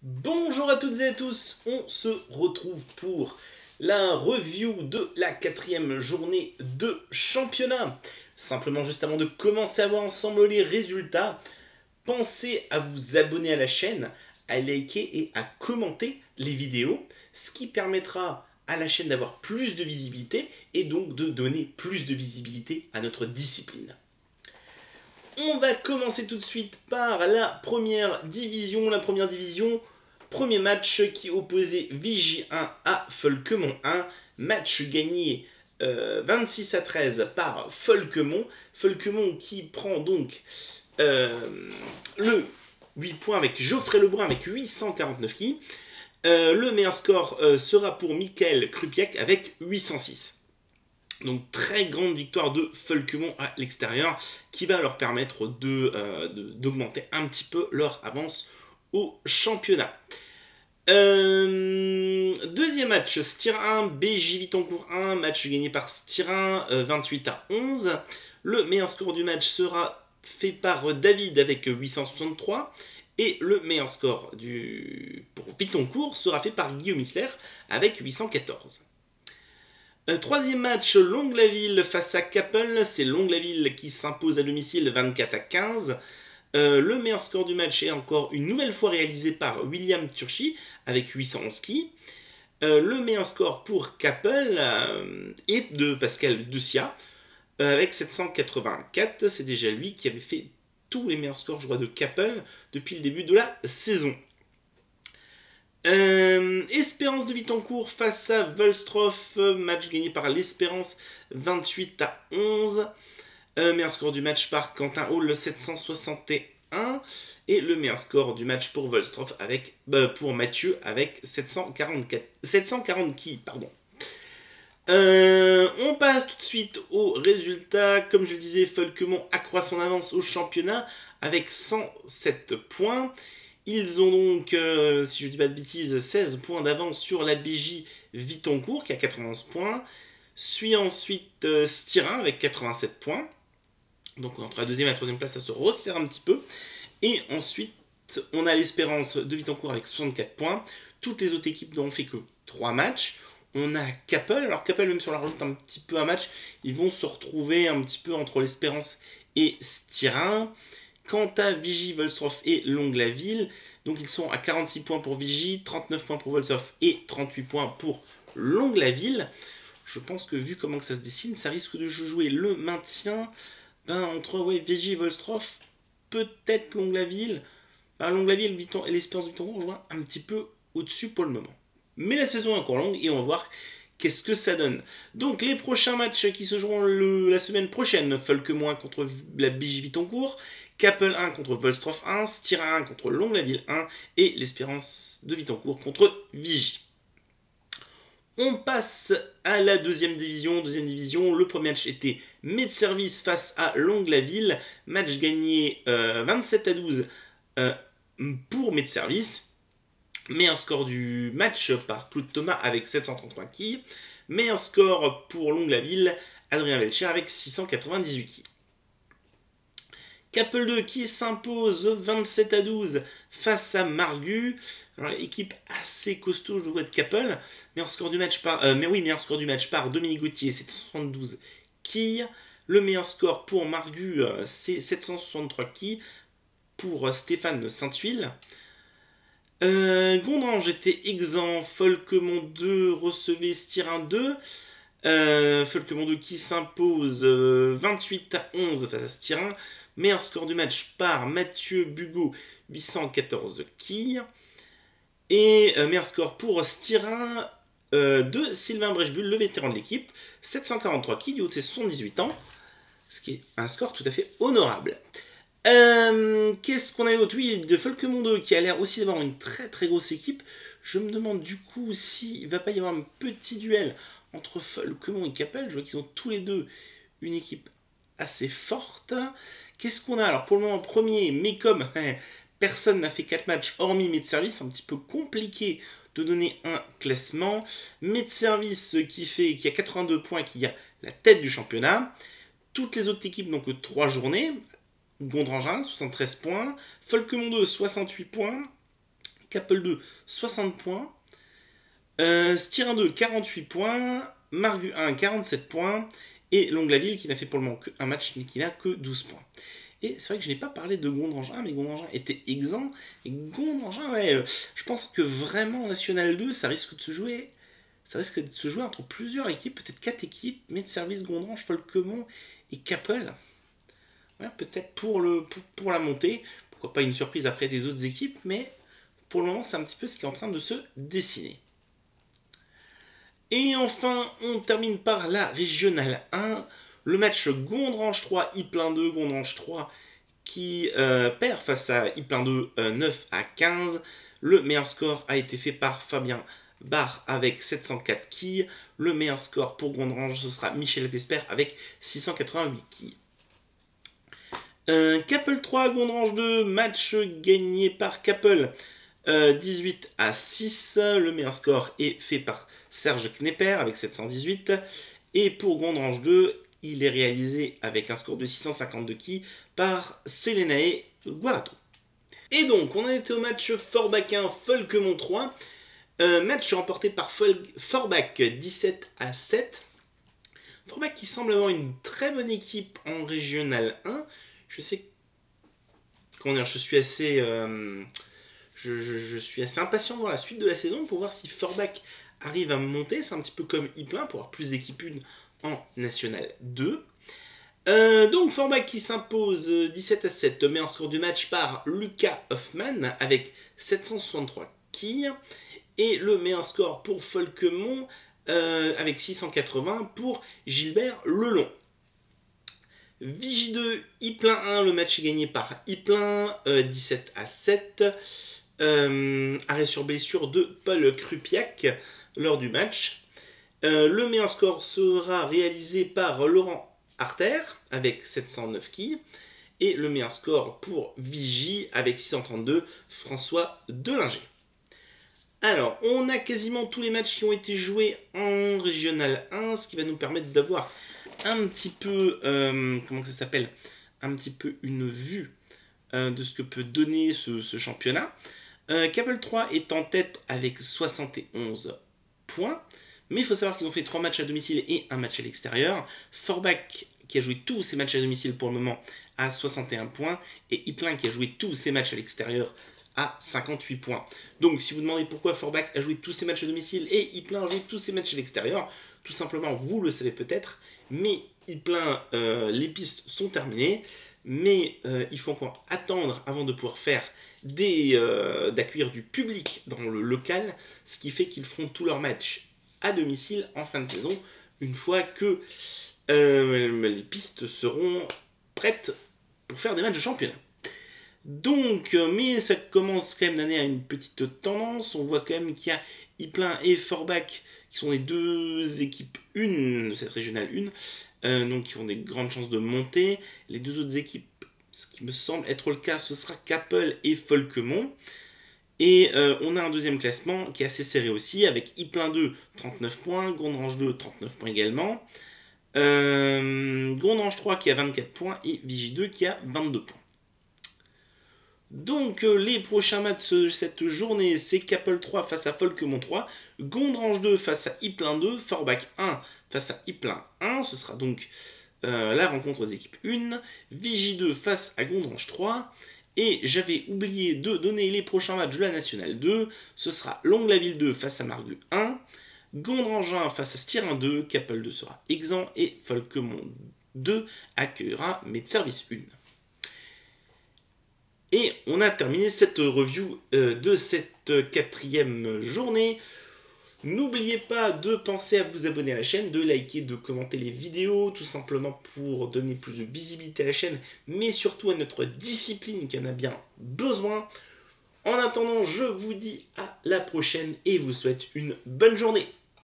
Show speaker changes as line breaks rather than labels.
Bonjour à toutes et à tous, on se retrouve pour la review de la 4e journée de championnat. Simplement juste avant de commencer à voir ensemble les résultats, pensez à vous abonner à la chaîne, à liker et à commenter les vidéos, ce qui permettra à la chaîne d'avoir plus de visibilité et donc de donner plus de visibilité à notre discipline. On va commencer tout de suite par la première division. Premier match qui opposait Vigy 1 à Folkemont 1. Match gagné 26 à 13 par Folkemont. Folkemont qui prend donc le 8 points avec Geoffrey Lebrun avec 849 qui. Le meilleur score sera pour Michael Krupiak avec 806. Donc très grande victoire de Folkemont à l'extérieur qui va leur permettre d'augmenter un petit peu leur avance au championnat. Deuxième match, Styrin 1, BJ Vitancourt 1, match gagné par Styrin 28 à 11. Le meilleur score du match sera fait par David avec 863 et le meilleur score pour Vitancourt sera fait par Guillaume Isler avec 814. Troisième match, Longlaville face à Kappel. C'est Longlaville qui s'impose à domicile 24 à 15. Le meilleur score du match est encore une nouvelle fois réalisé par William Turchi avec 811 qui. Le meilleur score pour Kappel est de Pascal Dessia avec 784. C'est déjà lui qui avait fait tous les meilleurs scores, je crois, de Kappel depuis le début de la saison. Espérance de Vitancourt face à Volstroff, match gagné par l'Espérance 28 à 11. Meilleur score du match par Quentin Hall 761 et le meilleur score du match pour Volstroff pour Mathieu avec 740 qui, pardon. On passe tout de suite aux résultats. Comme je le disais, Folkemont accroît son avance au championnat avec 107 points. Ils ont donc, si je ne dis pas de bêtises, 16 points d'avance sur la BJ Vitancourt qui a 91 points. Suit ensuite Styrin avec 87 points. Donc entre la deuxième et la troisième place, ça se resserre un petit peu. Et ensuite, on a l'Espérance de Vitancourt avec 64 points. Toutes les autres équipes n'ont fait que 3 matchs. On a Kappel. Alors Kappel, même si on la rajoute un petit peu un match, ils vont se retrouver un petit peu entre l'Espérance et Styrin. Quant à Vigy, Volstroff et Longlaville, donc ils sont à 46 points pour Vigy, 39 points pour Volstroff et 38 points pour Longlaville. Je pense que vu comment que ça se dessine, ça risque de jouer le maintien entre Vigy et Volstroff, peut-être Longlaville. Longlaville et l'Espérance du Vitancourt jouent un petit peu au-dessus pour le moment. Mais la saison est encore longue et on va voir qu'est-ce que ça donne. Donc les prochains matchs qui se joueront la semaine prochaine, Folkemont contre la BJ Vitancourt, Kappel 1 contre Volstroff 1, Styrin 1 contre Longlaville 1 et l'Espérance de Vitancourt contre Vigy. On passe à la deuxième division. Le premier match était Medservice face à Longlaville. Match gagné 27 à 12 pour Medservice. Meilleur score du match par Claude Thomas avec 733 quilles. Meilleur score pour Longlaville, Adrien Velcher avec 698 quilles. Kappel 2 qui s'impose 27 à 12 face à Margu. Alors, équipe assez costaud, je vois, de Kappel. Meilleur score du match par Dominique Gauthier, 772 quilles. Le meilleur score pour Margu, c'est 763 quilles pour Stéphane Sainte-Huile. Gondrange était exempt. Folkemont 2 recevait Styrin 2. Folkemont 2 qui s'impose 28 à 11 face à Styrin. Meilleur score du match par Mathieu Bugot, 814 quilles. Et meilleur score pour Styrin de Sylvain Brechbull, le vétéran de l'équipe, 743 quilles du haut de ses 78 ans. Ce qui est un score tout à fait honorable. Qu'est-ce qu'on a eu d'autre? Oui, de Folkemont 2 qui a l'air aussi d'avoir une très très grosse équipe. Je me demande du coup s'il ne va pas y avoir un petit duel entre Folkemont et Kappel. Je vois qu'ils ont tous les deux une équipe assez forte. Qu'est-ce qu'on a? Alors pour le moment, premier, mais comme personne n'a fait 4 matchs hormis Medservice, un petit peu compliqué de donner un classement. Medservice qui a 82 points, qui a la tête du championnat. Toutes les autres équipes n'ont que 3 journées. Gondrange 1, 73 points. Folkemont 2, 68 points. Capel 2, 60 points. Styrin 2, 48 points. Margu 1, 47 points. Et Longlaville qui n'a fait pour le moment qu'un match mais qui n'a que 12 points. Et c'est vrai que je n'ai pas parlé de Gondrangin, mais Gondrangin était exempt. Et Gondrangin, ouais, je pense que vraiment en National 2, ça risque de se jouer. Ça risque de se jouer entre plusieurs équipes, peut-être 4 équipes, Medservice, Gondrange, Folquemont et Capel. Ouais, peut-être pour la montée. Pourquoi pas une surprise après des autres équipes, mais pour le moment, c'est un petit peu ce qui est en train de se dessiner. Et enfin, on termine par la Régionale 1. Le match Gondrange 3, Ypelin 2. Gondrange 3 qui perd face à Ypelin 2 9-15. Le meilleur score a été fait par Fabien Barre avec 704 quilles. Le meilleur score pour Gondrange, ce sera Michel Vesper avec 688 quilles. Capel 3, Gondrange 2, match gagné par Capel 18-6. Le meilleur score est fait par Serge Knepper avec 718. Et pour Gondrange 2, il est réalisé avec un score de 652 quilles par Sélénae Guarato. Et donc, on a été au match Forbach 1, Folquemont 3. Match remporté par Forbach 17-7. Forbach qui semble avoir une très bonne équipe en Régional 1. Je sais, comment dire, je suis assez impatient dans la suite de la saison pour voir si Forbach arrive à monter. C'est un petit peu comme Ypelin pour avoir plus d'équipes 1 en National 2. Donc Forbach qui s'impose 17-7, meilleur score du match par Lucas Hoffman avec 763 quilles. Et le meilleur score pour Folquemont avec 680 pour Gilbert Lelon. Vigie 2, Ypelin 1, le match est gagné par Ypelin 17-7. Arrêt sur blessure de Paul Krupiak lors du match. Le meilleur score sera réalisé par Laurent Arter avec 709 quilles. Et le meilleur score pour Vigie avec 632, François Delinger. Alors, on a quasiment tous les matchs qui ont été joués en Régional 1, ce qui va nous permettre d'avoir un petit peu, comment ça s'appelle, un petit peu une vue de ce que peut donner ce championnat. Capel 3 est en tête avec 71 points, mais il faut savoir qu'ils ont fait 3 matchs à domicile et un match à l'extérieur. Forbach, qui a joué tous ses matchs à domicile pour le moment, a 61 points, et Ypelin, qui a joué tous ses matchs à l'extérieur, à 58 points. Donc, si vous demandez pourquoi Forbach a joué tous ses matchs à domicile et Ypelin a joué tous ses matchs à l'extérieur, tout simplement, vous le savez peut-être, mais Ypelin, les pistes sont terminées, mais il faut encore attendre avant de pouvoir faire d'accueillir du public dans le local, ce qui fait qu'ils feront tous leurs matchs à domicile en fin de saison, une fois que les pistes seront prêtes pour faire des matchs de championnat. Donc, mais ça commence quand même d'année à une petite tendance. On voit quand même qu'il y a Ypelin et Forbach qui sont les deux équipes 1 de cette régionale 1, donc qui ont des grandes chances de monter. Les deux autres équipes, ce qui me semble être le cas, ce sera Capel et Folquemont. Et on a un deuxième classement qui est assez serré aussi, avec Ypelin 2, 39 points, Gondrange 2, 39 points également, Gondrange 3 qui a 24 points et Vigie 2 qui a 22 points. Donc les prochains matchs de cette journée, c'est Capel 3 face à Folquemont 3, Gondrange 2 face à Ypelin 2, Forbach 1 face à Ypelin 1, ce sera donc la rencontre des équipes 1, Vigie 2 face à Gondrange 3, et j'avais oublié de donner les prochains matchs de la Nationale 2, ce sera Longlaville 2 face à Margu 1, Gondrange 1 face à Styrin 2, Capel 2 sera exempt, et Folquemont 2 accueillera Medservice 1. Et on a terminé cette review de cette 4e journée. N'oubliez pas de penser à vous abonner à la chaîne, de liker, de commenter les vidéos, tout simplement pour donner plus de visibilité à la chaîne, mais surtout à notre discipline qui en a bien besoin. En attendant, je vous dis à la prochaine et vous souhaite une bonne journée.